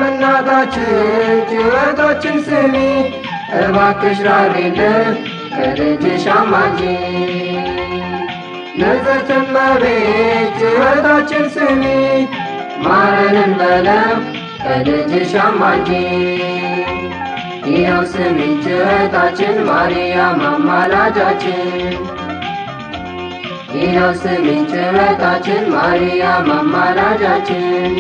እናታችን ጩኸታችን ስሚ፣ እባክሽ ራሪልን ከልጅሽ አማልጂን። ንጽሕት እመቤት ጩኸታችን ስሚ፣ ማረን እንበለው ከልጅሽ አማልጂን። ይኸው ስሚን ጩኸታችን ማርያም አማላጃችን፣ ይኸው ስሚን ጩኸታችን ማርያም አማላጃችን።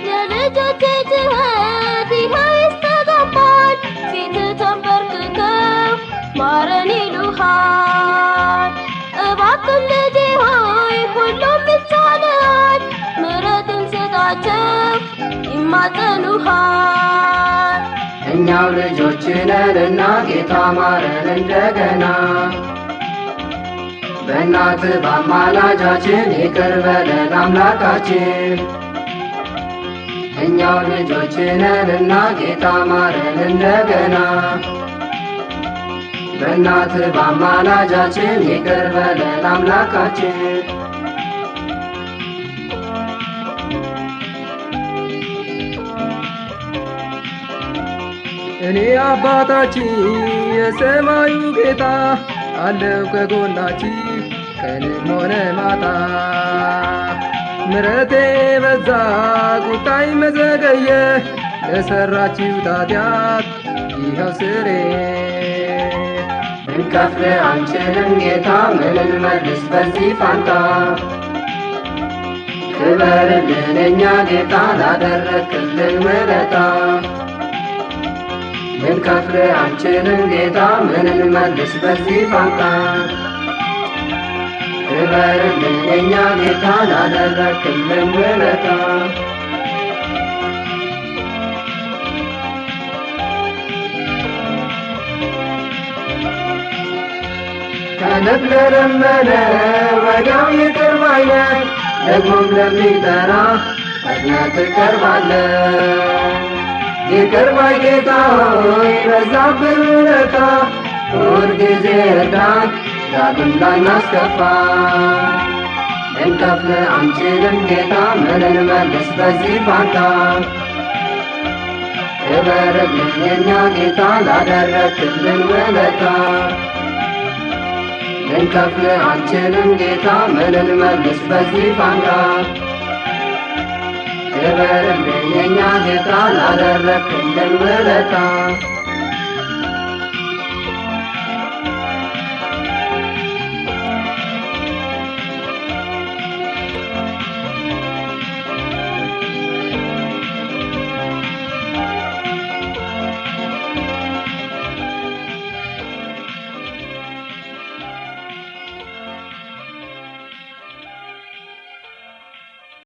የልጆቼ ጩኸት ይኸው ይስተጋባል፣ ፊትህ ተንበርክከው ማረን ይሉሃል። እባክህ ልጄ ሆይ ሁሉም ይቻላል፣ ምሕረትን ስጣቸው ይማጸኑሃል። እኛው ልጆች ነንና ጌታ ማረን እንደገና፣ በእናትህ በአማላጃችን ይቅር በለን አምላካችን። እኛው ልጆች ነንና ጌታ ማረን እንደገና፣ በእናትህ በአማላጃችን ይቅር በለን አምላካችን። እኔ አባታችን የሰማዩ ጌታ አለው ከጎናችን ቀንም ሆነ ማታ። ምሕረቴ በዛ ቁጣይ መዘገየ፣ ለሰራችው ኃጢአት ይኸው ስርየት። እንከፍልህ አንችልም ጌታ ምን እንመልስ በዚህ ፋንታ፣ ክበርልን እኛ ጌታ ላደረግክልን ውለታ። እንከፍልህ አንችልም ጌታ ምን እንመልስ በዚህ ፋንታ፣ ክበርልን እኛ ጌታ ላደረግክልን ውለታ። ከልብ ለለመነ ወዲያው ይቅር ባይ ነህ፣ ደግሞም ለሚጠራ ፈጥነህ ትቀርባለህ። ይቅር ባይ ጌታ ሆይ በዛብህ ውለታ፣ ሁልጊዜ እርዳን ዳግም ላናስከፋ። ልንከፍልህ አንችልም ጌታ ምን እንመልስ በዚህ ፋንታ፣ ክበርልን የእኛ ጌታ ላደረግክልን ውለታ። ልንከፍልህ አንችልም ጌታ ምን እንመልስ በዚህ ፋንታ፣ ክበርልን የእኛ ጌታ ላደረግክልን ውለታ።